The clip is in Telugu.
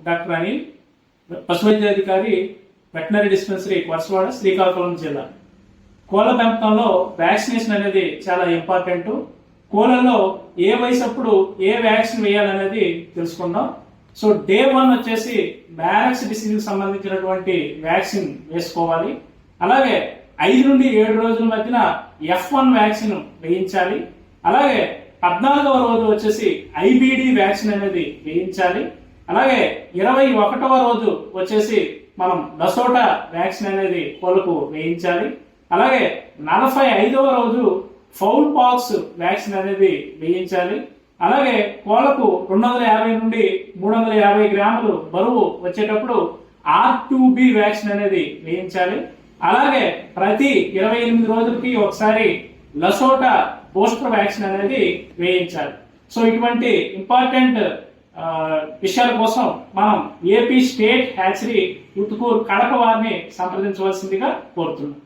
డాక్టర్ అనిల్, పశువైద్యాధికారి, వెటనరీ డిస్పెన్సరీ కొరసవాడ, శ్రీకాకుళం జిల్లా. కోళ్ల పెంపకంలో వ్యాక్సినేషన్ అనేది చాలా ఇంపార్టెంట్. కోళ్లలో ఏ వయసు అప్పుడు ఏ వ్యాక్సిన్ వేయాలనేది తెలుసుకుందాం. సో డే 1 వచ్చేసి బ్యారక్స్ డిసీజ్ సంబంధించినటువంటి వ్యాక్సిన్ వేసుకోవాలి. అలాగే 5 నుండి 7 రోజుల మధ్యన F1 వ్యాక్సిన్ వేయించాలి. అలాగే 14వ రోజు వచ్చేసి IBD వ్యాక్సిన్ అనేది వేయించాలి. అలాగే 21వ రోజు వచ్చేసి మనం డసోటా వ్యాక్సిన్ అనేది కోళ్లకు వేయించాలి. అలాగే 45వ రోజు ఫౌల్ పాక్స్ వ్యాక్సిన్ అనేది వేయించాలి. అలాగే కోళ్లకు 250 నుండి 350 గ్రాములు బరువు వచ్చేటప్పుడు R2B వ్యాక్సిన్ అనేది వేయించాలి. అలాగే ప్రతి 28 రోజులకి ఒకసారి లసోటా బూస్టర్ వ్యాక్సిన్ అనేది వేయించాలి. సో ఇటువంటి ఇంపార్టెంట్ విషయాల కోసం మనం ఏపీ స్టేట్ హ్యాచరీ ఉతుకూరు కడప వారిని సంప్రదించవలసిందిగా కోరుతున్నాం.